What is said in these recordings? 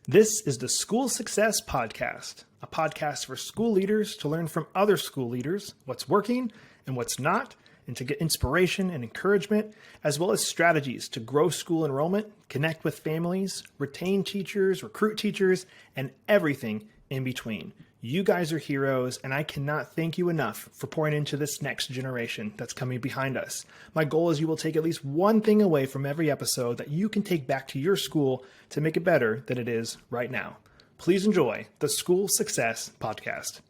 This is the School Success Podcast, a podcast for school leaders to learn from other school leaders what's working and what's not, and to get inspiration and encouragement, as well as strategies to grow school enrollment, connect with families, retain teachers, recruit teachers, and everything in between. You guys are heroes, and I cannot thank you enough for pouring into this next generation that's coming behind us. My goal is you will take at least one thing away from every episode that you can take back to your school to make it better than it is right now. Please enjoy the School Success Podcast.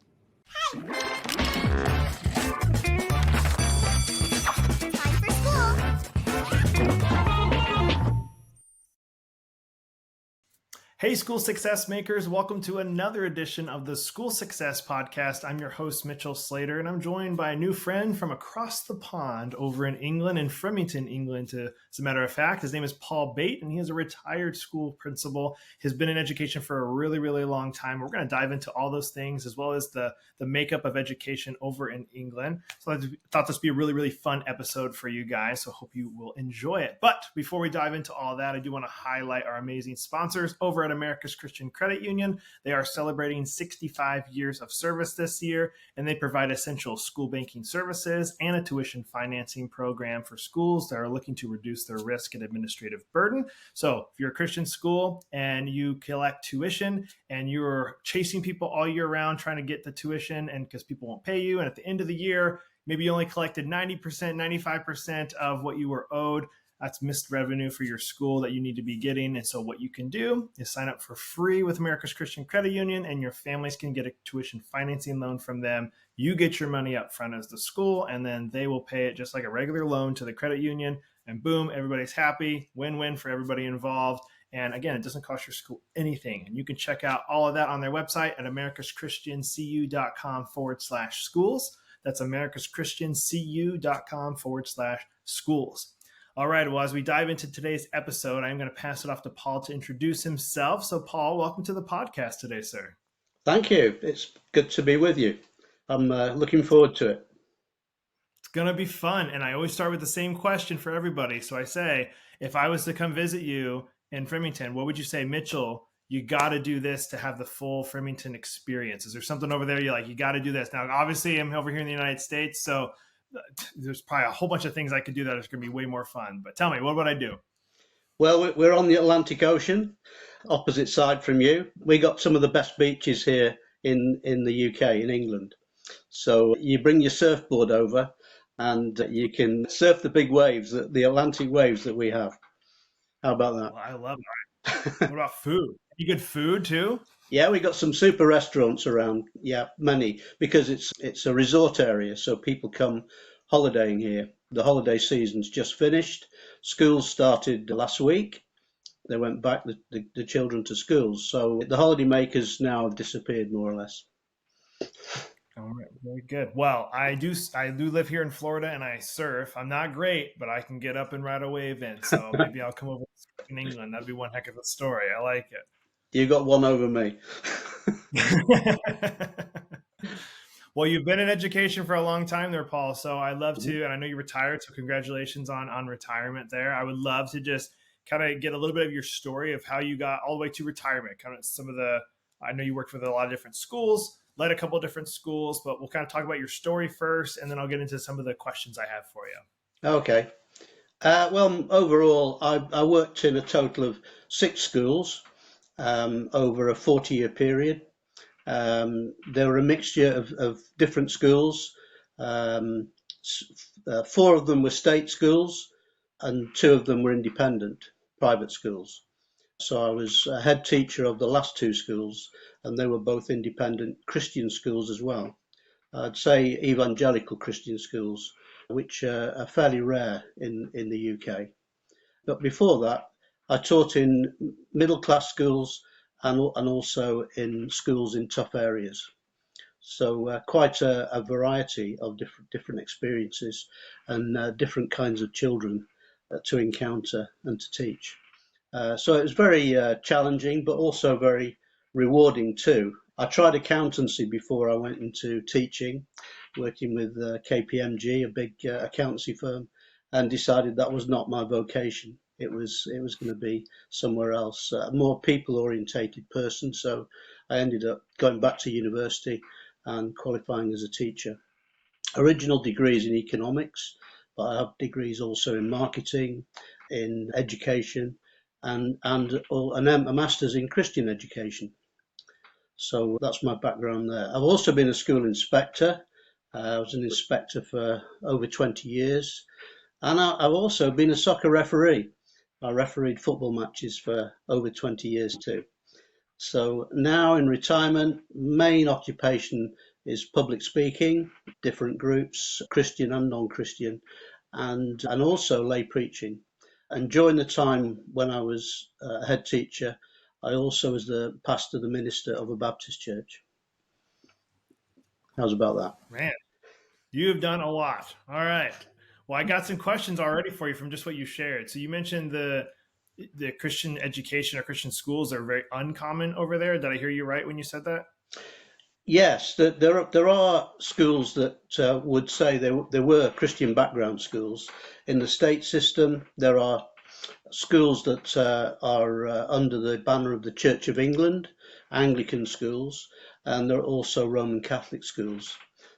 Hey, School Success Makers. Welcome to another edition of the School Success Podcast. I'm your host, Mitchell Slater, and I'm joined by a new friend from across the pond over in England, in Framingham, England, as a matter of fact. His name is Paul Bate, and he is a retired school principal. He's been in education for a really, really long time. We're going to dive into all those things, as well as the makeup of education over in England. So I thought this would be a really, really fun episode for you guys, so hope you will enjoy it. But before we dive into all that, I do want to highlight our amazing sponsors over at America's Christian Credit Union. They are celebrating 65 years of service this year, and they provide essential school banking services and a tuition financing program for schools that are looking to reduce their risk and administrative burden. So if you're a Christian school and you collect tuition and you're chasing people all year round trying to get the tuition, and because people won't pay you, and at the end of the year, maybe you only collected 90%, 95% of what you were owed, that's missed revenue for your school that you need to be getting. And so what you can do is sign up for free with America's Christian Credit Union, and your families can get a tuition financing loan from them. You get your money up front as the school, and then they will pay it just like a regular loan to the credit union. And boom, everybody's happy. Win-win for everybody involved. And again, it doesn't cost your school anything. And you can check out all of that on their website at americaschristiancu.com/schools. That's americaschristiancu.com/schools. All right, well, as we dive into today's episode, I'm going to pass it off to Paul to introduce himself. So, Paul, welcome to the podcast today, sir. Thank you. It's good to be with you. I'm looking forward to it. It's going to be fun. And I always start with the same question for everybody. So I say, if I was to come visit you in Framingham, what would you say, Mitchell, you got to do this to have the full Framingham experience? Is there something over there you're like, you got to do this? Now, obviously, I'm over here in the United States, so there's probably a whole bunch of things I could do that is going to be way more fun. But tell me, what would I do? Well, we're on the Atlantic Ocean, opposite side from you. We got some of the best beaches here in the UK, in England. So you bring your surfboard over and you can surf the big waves, the Atlantic waves that we have. How about that? Well, I love it. What about food? You good food too? Yeah, we got some super restaurants around. Yeah, many, because it's a resort area, so people come holidaying here. The holiday season's just finished. Schools started last week. They went back, the children, to schools. So the holiday makers now have disappeared, more or less. All right, very good. Well, I do live here in Florida, and I surf. I'm not great, but I can get up and ride a wave in. So maybe I'll come over in England. That'd be one heck of a story. I like it. You got one over me. Well, you've been in education for a long time there, Paul. So I'd love to, and I know you retired, so congratulations on retirement there. I would love to just kind of get a little bit of your story of how you got all the way to retirement. Kind of I know you worked with a lot of different schools, led a couple of different schools, but we'll kind of talk about your story first, and then I'll get into some of the questions I have for you. Okay. Well, overall, I worked in a total of 6 schools. Over a 40-year period. There were a mixture of different schools. 4 of them were state schools and 2 of them were independent, private schools. So I was a head teacher of the last 2 schools, and they were both independent Christian schools as well. I'd say evangelical Christian schools, which are fairly rare in the UK. But before that, I taught in middle-class schools and also in schools in tough areas. So quite a variety of different experiences and different kinds of children to encounter and to teach. So it was very challenging, but also very rewarding too. I tried accountancy before I went into teaching, working with KPMG, a big accountancy firm, and decided that was not my vocation. it was going to be somewhere else, a more people-orientated person. So I ended up going back to university and qualifying as a teacher. Original degrees in economics, but I have degrees also in marketing, in education, and a master's in Christian education. So that's my background there. I've also been a school inspector. I was an inspector for over 20 years. And I've also been a soccer referee. I refereed football matches for over 20 years too. So now in retirement, main occupation is public speaking, different groups, Christian and non-Christian, and also lay preaching. And during the time when I was a head teacher, I also was the pastor, the minister of a Baptist church. How's about that? Man, you have done a lot. All right. Well, I got some questions already for you from just what you shared. So you mentioned the Christian education or Christian schools are very uncommon over there. Did I hear you right when you said that? Yes, there are schools that would say there were Christian background schools. In the state system, there are schools that are under the banner of the Church of England, Anglican schools, and there are also Roman Catholic schools.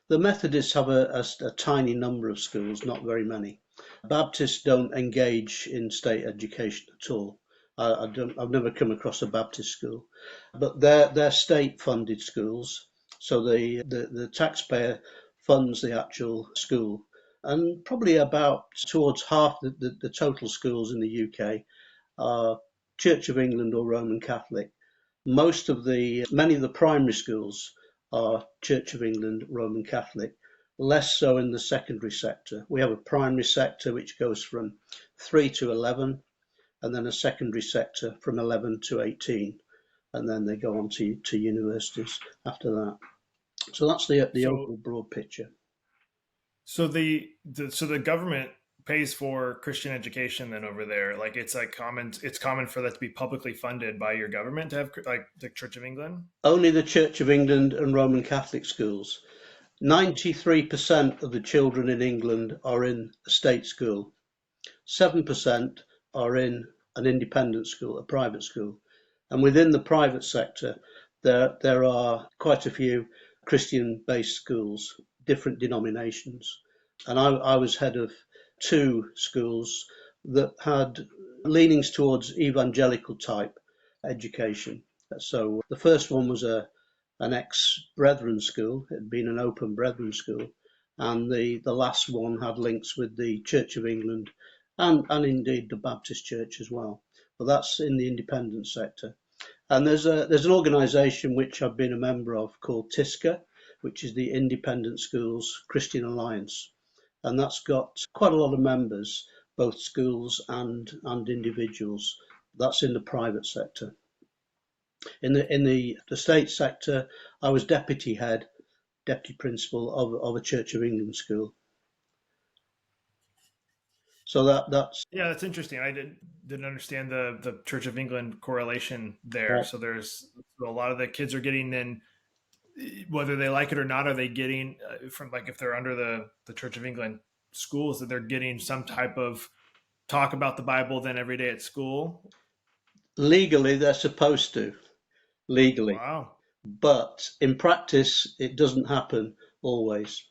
The Methodists have a tiny number of schools, not very many. Baptists don't engage in state education at all. I've never come across a Baptist school, but they're state-funded schools. So the taxpayer funds the actual school, and probably about towards half the total schools in the UK are Church of England or Roman Catholic. Many of the primary schools are Church of England, Roman Catholic, less so in the secondary sector. We have a primary sector which goes from 3 to 11, and then a secondary sector from 11 to 18, and then they go on to universities after that. So that's the overall broad picture. So the government pays for Christian education then over there. Like it's common for that to be publicly funded by your government to have like the Church of England? Only the Church of England and Roman Catholic schools. 93% of the children in England are in a state school. 7% are in an independent school, a private school. And within the private sector, there are quite a few Christian-based schools, different denominations. And I was head of 2 schools that had leanings towards evangelical type education. So the first one was an ex-Brethren school. It had been an open Brethren school. And the last one had links with the Church of England and indeed the Baptist Church as well. But that's in the independent sector. And there's an organisation which I've been a member of called 𝒕𝒂𝒃, which is the Independent Schools Christian Alliance. And that's got quite a lot of members, both schools and individuals. That's in the private sector. In the state sector, I was deputy principal of a Church of England school. So that's interesting. I didn't understand the Church of England correlation there. Yeah. So there's a lot of the kids are getting then, whether they like it or not, are they getting from like if they're under the Church of England schools that they're getting some type of talk about the Bible then every day at school? Legally, they're supposed to. Legally. Wow. But in practice, it doesn't happen always.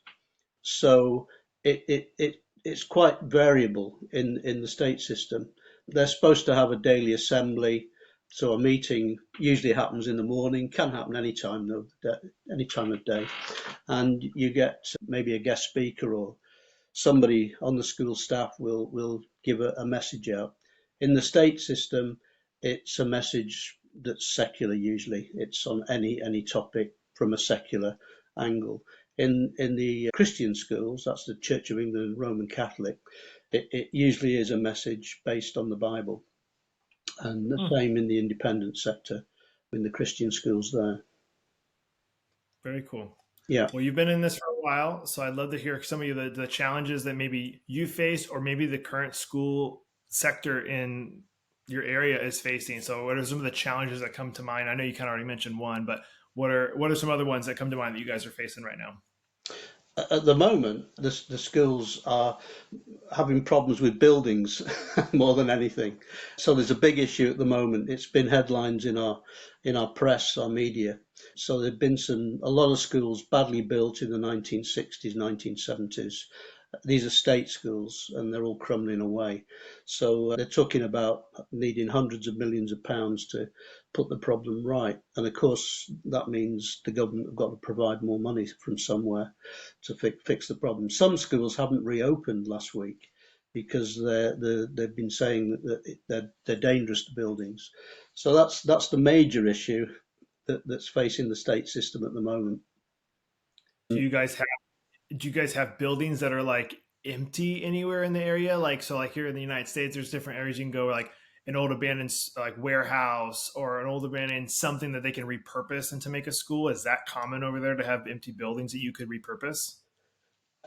So it's quite variable in the state system. They're supposed to have a daily assembly. So a meeting usually happens in the morning, can happen any time of day. And you get maybe a guest speaker or somebody on the school staff will give a message out. In the state system, it's a message that's secular usually. It's on any topic from a secular angle. In the Christian schools, that's the Church of England and Roman Catholic, it usually is a message based on the Bible. And the same in the independent sector, in the Christian schools there. Very cool. Yeah. Well, you've been in this for a while, so I'd love to hear some of the challenges that maybe you face or maybe the current school sector in your area is facing. So what are some of the challenges that come to mind? I know you kind of already mentioned one, but what are some other ones that come to mind that you guys are facing right now? At the moment, the schools are having problems with buildings more than anything. So there's a big issue at the moment. It's been headlines in our press, our media. So there've been a lot of schools badly built in the 1960s, 1970s. These are state schools and they're all crumbling away. So they're talking about needing hundreds of millions of pounds to put the problem right. And of course, that means the government have got to provide more money from somewhere to fix the problem. Some schools haven't reopened last week because they've been saying that they're dangerous buildings. So that's the major issue that's facing the state system at the moment. Do you guys have buildings that are like empty anywhere in the area? Like, so like here in the United States, there's different areas you can go where like an old abandoned like warehouse or an old abandoned something that they can repurpose and to make a school. Is that common over there to have empty buildings that you could repurpose?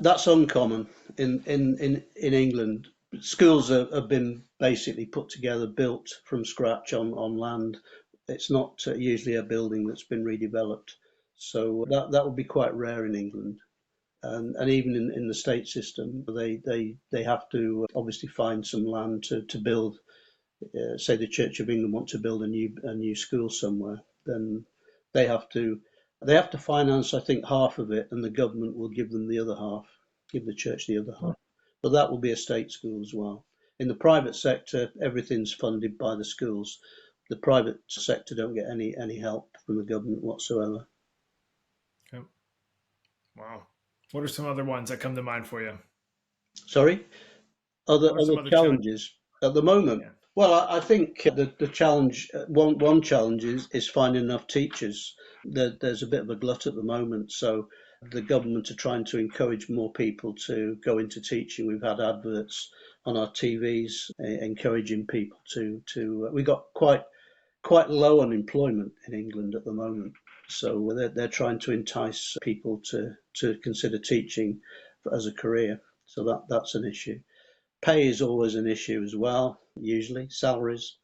That's uncommon in England. Schools have been basically put together, built from scratch on land. It's not usually a building that's been redeveloped. So that would be quite rare in England. And even in the state system, they have to obviously find some land to build. Say the Church of England want to build a new school somewhere, then they have to finance, I think, half of it, and the government will give them the other half, give the church the other half. But that will be a state school as well. In the private sector, everything's funded by the schools. The private sector don't get any help from the government whatsoever. Okay. Wow. What are some other ones that come to mind for you? Sorry? Other challenges at the moment? Yeah. Well, I think the challenge, one challenge is finding enough teachers. There's a bit of a glut at the moment, so the government are trying to encourage more people to go into teaching. We've had adverts on our TVs encouraging people to. We got quite low unemployment in England at the moment, so they're trying to entice people to consider teaching as a career. So that's an issue. Pay is always an issue as well, usually, salaries.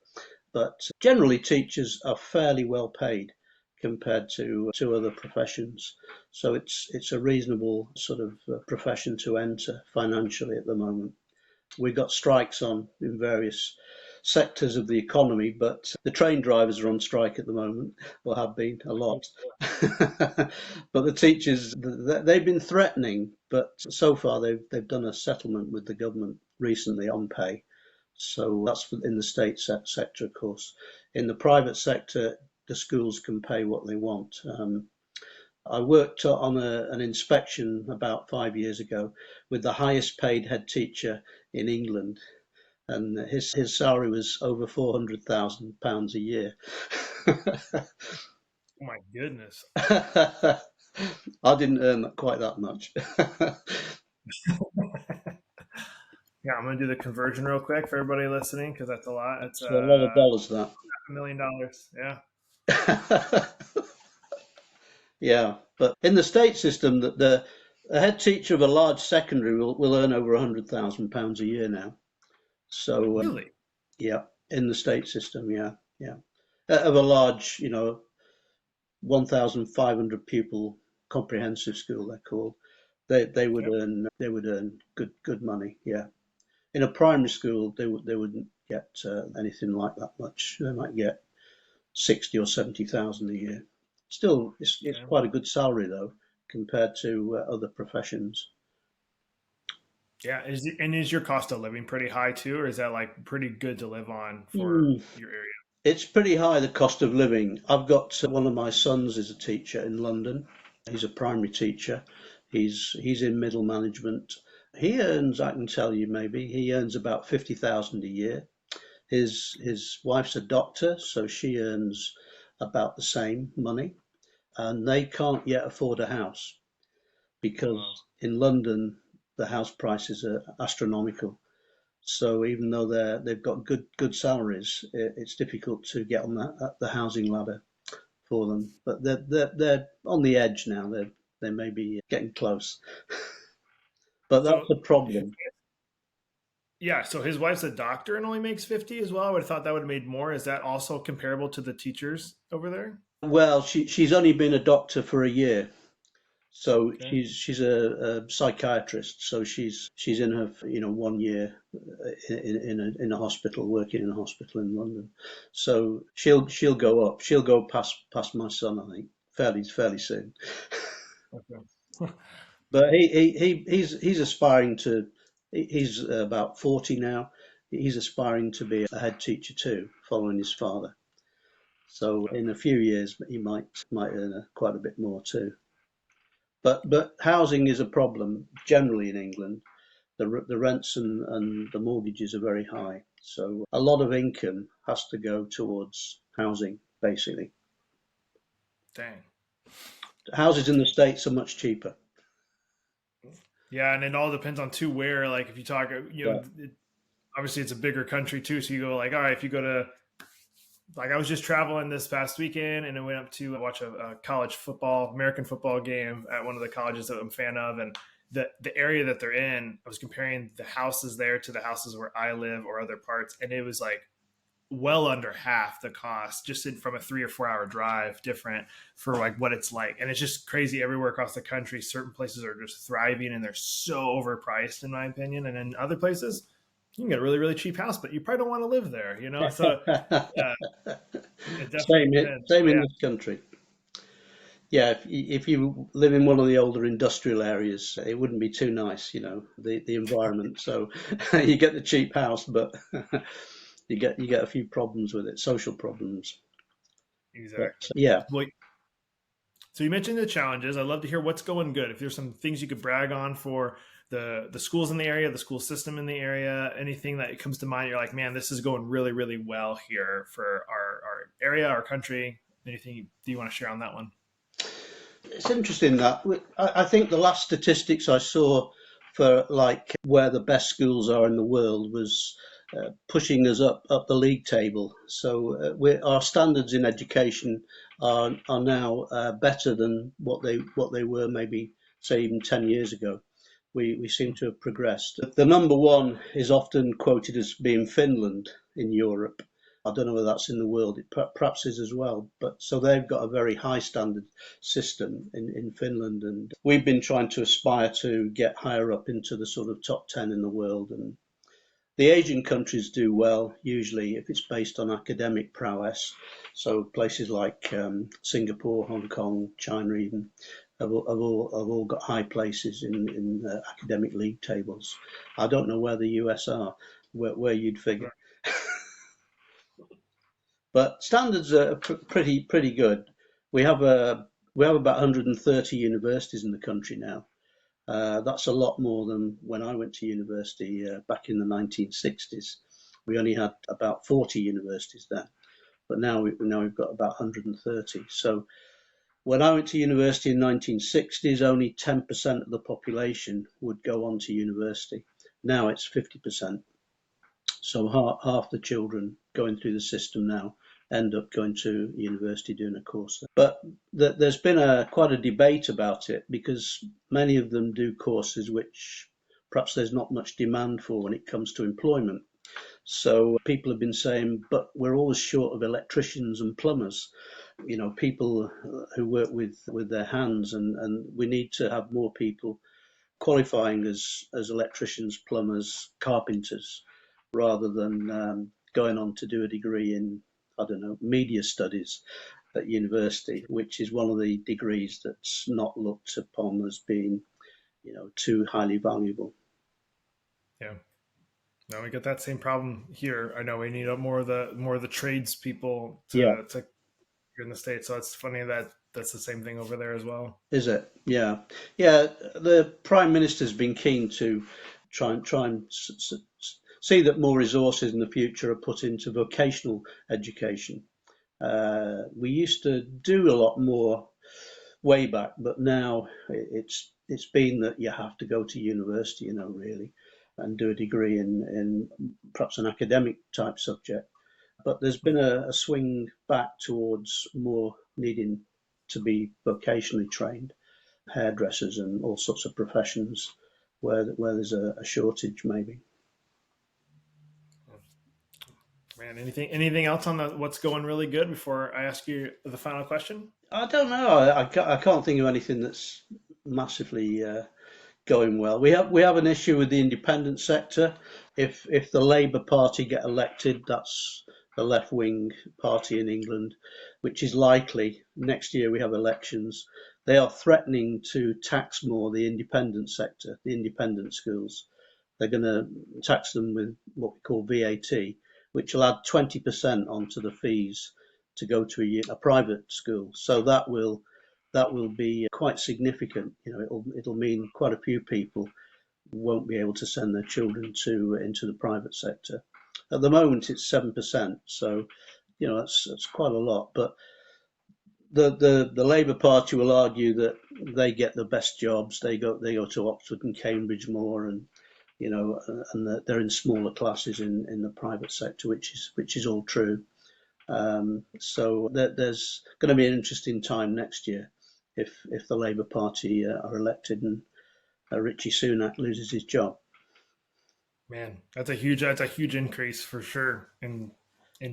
But generally, teachers are fairly well paid compared to other professions. So it's a reasonable sort of profession to enter financially at the moment. We've got strikes on in various sectors of the economy, but the train drivers are on strike at the moment, or have been a lot. But the teachers, they've been threatening, but so far they've done a settlement with the government recently on pay. So that's in the state sector, of course. In the private sector, the schools can pay what they want. I worked on an inspection about 5 years ago with the highest paid head teacher in England, and his salary was over £400,000 a year. Oh my goodness. I didn't earn quite that much. Yeah, I'm going to do the conversion real quick for everybody listening because that's a lot. It's a lot of dollars, that. $1 million. Yeah. Yeah, but in the state system, a head teacher of a large secondary will earn over £100,000 a year now. So really, yeah, in the state system, yeah, of a large, 1,500 pupil comprehensive school, they're called. They would earn good money. Yeah, in a primary school, they wouldn't get anything like that much. They might get 60 or 70,000 a year. Still, it's quite a good salary though compared to other professions. Yeah, is your cost of living pretty high too, or is that like pretty good to live on for your area? It's pretty high, the cost of living. I've got one of my sons is a teacher in London. He's a primary teacher. He's in middle management. He earns, I can tell you maybe, he earns about 50,000 a year. His wife's a doctor, so she earns about the same money, and they can't yet afford a house because in London the house prices are astronomical. So even though they've got good salaries, it's difficult to get on the housing ladder for them. But they're on the edge now. They may be getting close, but that's the problem. Yeah, so his wife's a doctor and only makes 50 as well. I would have thought that would have made more. Is that also comparable to the teachers over there? Well, she's only been a doctor for a year, So Okay. she's a psychiatrist. So she's in her 1 year in a hospital, working in a hospital in London. So she'll go up. She'll go past my son, I think, fairly soon. Okay. But he's aspiring to. He's about 40 now. He's aspiring to be a head teacher too, following his father. So in a Okay. few years, he might earn quite a bit more too. But housing is a problem generally in England. The rents and the mortgages are very high, so a lot of income has to go towards housing. Basically, Dang. houses in the States are much cheaper. Yeah, and it all depends on too where. Like if you talk, Yeah, obviously it's a bigger country too. So you go like, all right, if you go to like I was just traveling this past weekend and I went up to watch a college football, American football game at one of the colleges that I'm a fan of, and the area that they're in, I was comparing the houses there to the houses where I live or other parts, and it was like well under half the cost just from a 3 or 4 hour drive different for like what it's like. And it's just crazy everywhere across the country. Certain places are just thriving and they're so overpriced in my opinion, and in other places you can get a really really cheap house but you probably don't want to live there, so uh, it definitely depends. same But in yeah, this country. Yeah, if you live in one of the older industrial areas, it wouldn't be too nice, the environment. So you get the cheap house, but you get a few problems with it, social problems. But exactly. yeah, Well, so you mentioned the challenges. I'd love to hear what's going good. If there's some things you could brag on for the schools in the area, the school system in the area, anything that comes to mind, you're like, man, this is going really, really well here for our area, our country. Anything do you want to share on that one? it's interesting that I think the last statistics I saw for like where the best schools are in the world was pushing us up the league table. So our standards in education are now better than what they were maybe say even 10 years ago. We seem to have progressed. The number one is often quoted as being Finland in Europe. I don't know whether that's in the world. It perhaps is as well. But so they've got a very high standard system in Finland, and we've been trying to aspire to get higher up into the sort of top 10 in the world. And the Asian countries do well usually if it's based on academic prowess. So places like Singapore, Hong Kong, China even have all got high places in academic league tables. I don't know where the US are, where you'd figure. But standards are pretty good. We have about 130 universities in the country now. That's a lot more than when I went to university back in the 1960s. We only had about 40 universities then, but now we've got about 130. So when I went to university in the 1960s, only 10% of the population would go on to university. Now it's 50%. So half the children going through the system now end up going to university doing a course. But there's been quite a debate about it because many of them do courses which perhaps there's not much demand for when it comes to employment. So people have been saying, but we're always short of electricians and plumbers, people who work with their hands, and we need to have more people qualifying as electricians, plumbers, carpenters, rather than going on to do a degree in, I don't know, media studies at university, which is one of the degrees that's not looked upon as being, too highly valuable. Yeah. No, we get that same problem here. I know we need more of the trades people Yeah, to here in the States. So it's funny that that's the same thing over there as well. is it? Yeah, yeah. The Prime Minister's been keen to try and see that more resources in the future are put into vocational education. We used to do a lot more way back, but now it's been that you have to go to university, really, and do a degree in perhaps an academic type subject. But there's been a swing back towards more needing to be vocationally trained, hairdressers and all sorts of professions where there's a shortage maybe. Man, anything else on the what's going really good before I ask you the final question? I don't know. I can't think of anything that's massively going well. We have an issue with the independent sector. If the Labour Party get elected, that's the left wing party in England, which is likely. Next year we have elections. They are threatening to tax more the independent sector, the independent schools. They're going to tax them with what we call VAT, which will add 20% onto the fees to go to a private school. So that will be quite significant. You know, it'll mean quite a few people won't be able to send their children into the private sector. At the moment, it's 7%, so you know that's quite a lot. But the Labour Party will argue that they get the best jobs. They go to Oxford and Cambridge more, and you know, and that they're in smaller classes in the private sector, which is all true. So there's going to be an interesting time next year if the Labour Party are elected and Rishi Sunak loses his job. Man, that's a huge increase for sure in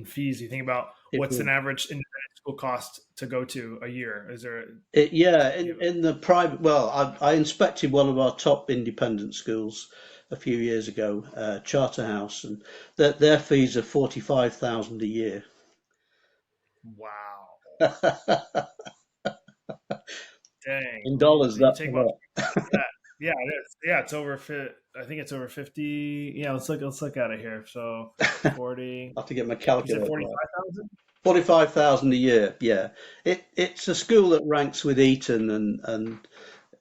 fees. You think about what's an average independent school cost to go to a year? Is there? In the private. Well, I inspected one of our top independent schools a few years ago, Charterhouse, and their fees are 45,000 a year. Wow. Dang. In dollars, that's a lot. Yeah, it is. Yeah, it's over. I think it's over 50. Yeah, let's look at it here. So 40. I have to get my calculator. 45,000. 45,000 a year. Yeah, it's a school that ranks with Eton and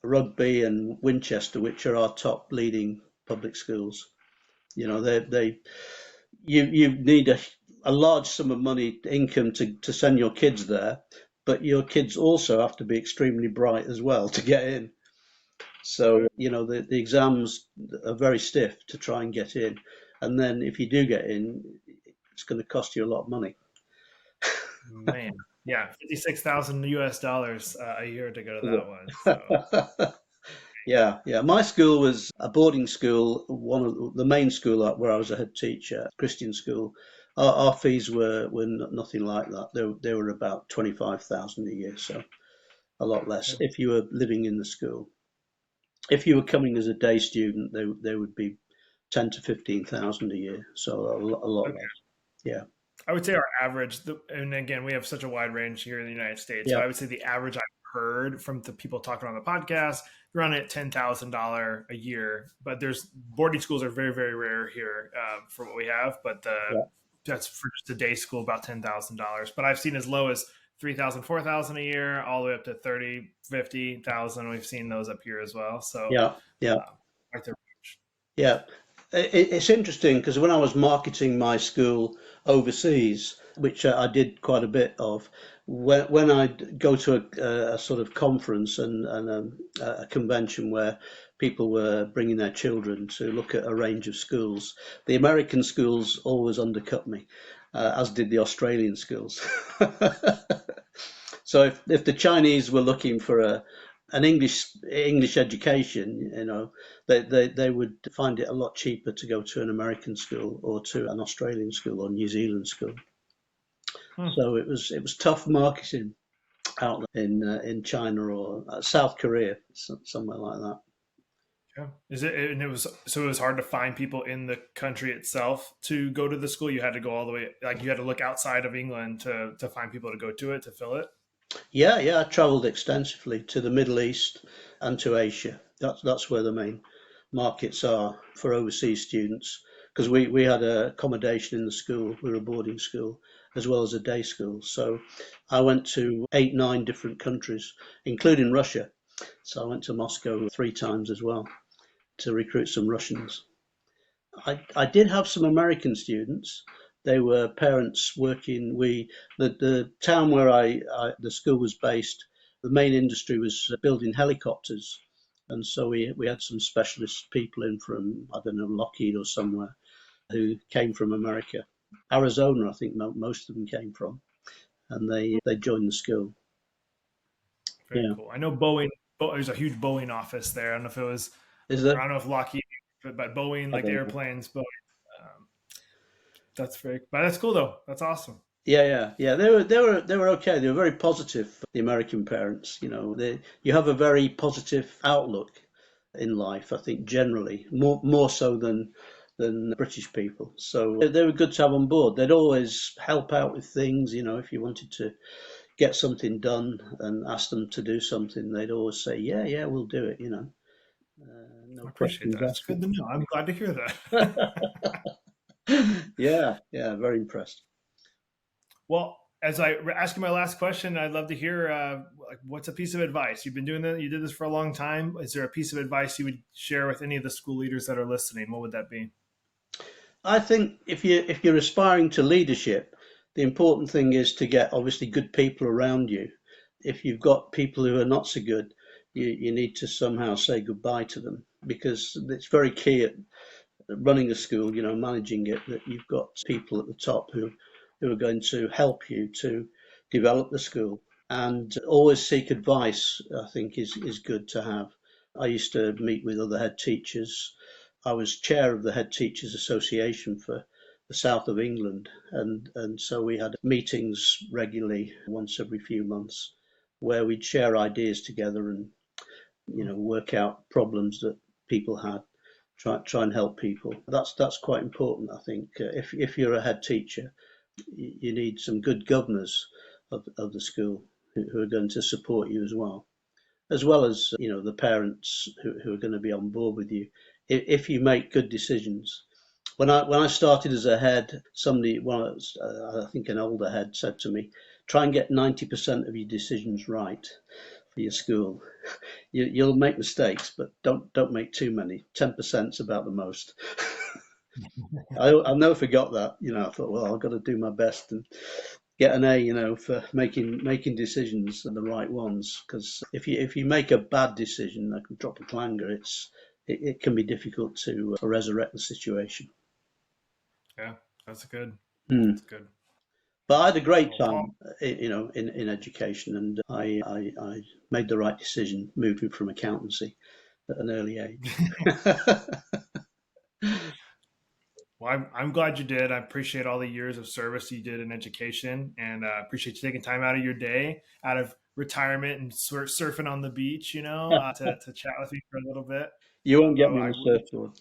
Rugby and Winchester, which are our top leading public schools. You know, you need a large sum of money income to send your kids there, but your kids also have to be extremely bright as well to get in. So, you know, the exams are very stiff to try and get in. And then if you do get in, it's going to cost you a lot of money. Man, yeah, $56,000 a year to go to that one. So. Yeah. My school was a boarding school, one of the main school where I was a head teacher, Christian school. Our fees were nothing like that. They were about 25,000 a year, so a lot less if you were living in the school. If you were coming as a day student, they would be 10 to 15,000 a year, so a lot less. Yeah. I would say our average, and again, we have such a wide range here in the United States. Yeah. So I would say the average I've heard from the people talking on the podcast, run at $10,000 a year. But there's boarding schools are very, very rare here for what we have. But that's for just a day school, about $10,000. But I've seen as low as $3,000, $4,000 a year, all the way up to $30,000, $50,000. We've seen those up here as well. So right there. Yeah. It's interesting because when I was marketing my school overseas, which I did quite a bit of, when I'd go to a sort of conference and a convention where people were bringing their children to look at a range of schools, the American schools always undercut me, as did the Australian schools. So if the Chinese were looking for an English education, you know, they would find it a lot cheaper to go to an American school or to an Australian school or New Zealand school. So it was tough marketing out in China or South Korea, somewhere like that. Yeah. It was hard to find people in the country itself to go to the school. You had to go all the way, like you had to look outside of England to find people to go to it, to fill it. Yeah, I travelled extensively to the Middle East and to Asia. That's where the main markets are for overseas students, because we had accommodation in the school. We were a boarding school as well as a day school. So I went to 8-9 different countries, including Russia. So I went to Moscow 3 times as well to recruit some Russians. I did have some American students. They were parents working. The town where the school was based, the main industry was building helicopters, and so we had some specialist people in from, I don't know, Lockheed or somewhere, who came from America, Arizona, I think most of them came from, and they joined the school. Very cool. I know Boeing. There's a huge Boeing office there. I don't know if it was. Is there? I don't know if Lockheed, but Boeing, like the airplanes, Boeing. That's cool though. That's awesome. Yeah. They were okay. They were very positive. The American parents, you have a very positive outlook in life. I think generally more so than British people. So they were good to have on board. They'd always help out with things. If you wanted to get something done and ask them to do something, they'd always say, yeah, we'll do it. No I appreciate questions that. It's asked. good to know. I'm glad to hear that. Yeah, very impressed. Well, as I ask you my last question, I'd love to hear what's a piece of advice you've been doing that. You did this for a long time. Is there a piece of advice you would share with any of the school leaders that are listening? What would that be? I think if you're aspiring to leadership, the important thing is to get obviously good people around you. If you've got people who are not so good, you need to somehow say goodbye to them, because it's very key at running a school, managing it, that you've got people at the top who are going to help you to develop the school. And always seek advice, I think, is good to have. I used to meet with other head teachers. I was chair of the Head Teachers Association for the south of England, and so we had meetings regularly, once every few months, where we'd share ideas together and work out problems that people had. Try and help people. That's quite important, I think. If you're a head teacher, you need some good governors of the school who are going to support you as well as the parents who are going to be on board with you. If you make good decisions. When I started as a head, I think an older head said to me, try and get 90% of your decisions right for your school. You'll make mistakes, but don't make too many. 10%'s about the most. I never forgot that. I thought, well, I've got to do my best and get an A, for making decisions and the right ones. Because if you make a bad decision, like drop a clanger, it can be difficult to resurrect the situation. Yeah, that's good. Hmm. That's good. But I had a great Well, Paul, time, in education, and I made the right decision moving from accountancy at an early age. well, I'm glad you did. I appreciate all the years of service you did in education, and appreciate you taking time out of your day, out of retirement, and surfing on the beach, to chat with me for a little bit. You won't get Although me on a surfboard.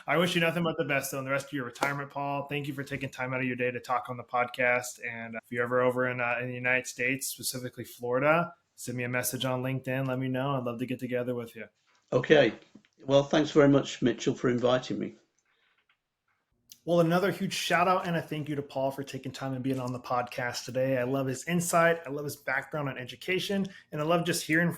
I wish you nothing but the best on the rest of your retirement, Paul. Thank you for taking time out of your day to talk on the podcast. And if you're ever over in the United States, specifically Florida, send me a message on LinkedIn. Let me know. I'd love to get together with you. Okay. Well, thanks very much, Mitchell, for inviting me. Well, another huge shout out and a thank you to Paul for taking time and being on the podcast today. I love his insight. I love his background on education. And I love just hearing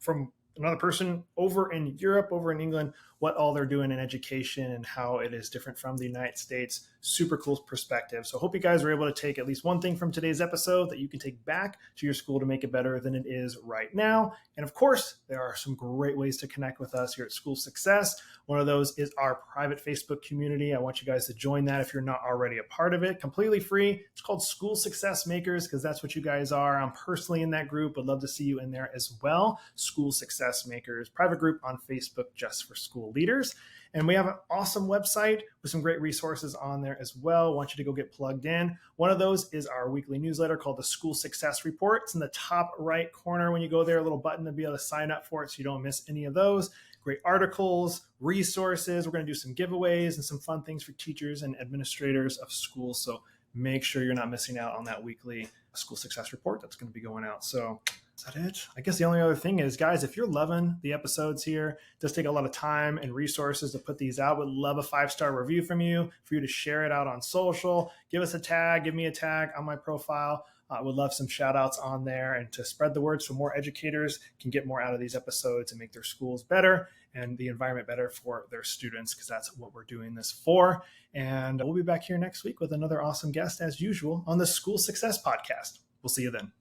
from another person over in Europe, over in England, what all they're doing in education and how it is different from the United States. Super cool perspective. So I hope you guys were able to take at least one thing from today's episode that you can take back to your school to make it better than it is right now. And of course, there are some great ways to connect with us here at School Success. One of those is our private Facebook community. I want you guys to join that if you're not already a part of it. Completely free. It's called School Success Makers because that's what you guys are. I'm personally in that group. Would love to see you in there as well. School Success Makers, private group on Facebook just for school leaders. And we have an awesome website with some great resources on there as well. I want you to go get plugged in. One of those is our weekly newsletter called the School Success Report. It's in the top right corner when you go there, a little button to be able to sign up for it so you don't miss any of those. Great articles, resources. We're going to do some giveaways and some fun things for teachers and administrators of schools. So make sure you're not missing out on that weekly School Success Report that's going to be going out. So is that it? I guess the only other thing is, guys, if you're loving the episodes here, it does take a lot of time and resources to put these out. Would love a 5-star review from you, for you to share it out on social. Give us a tag, give me a tag on my profile. I would love some shout outs on there and to spread the word so more educators can get more out of these episodes and make their schools better and the environment better for their students, because that's what we're doing this for. And we'll be back here next week with another awesome guest as usual on the School Success Podcast. We'll see you then.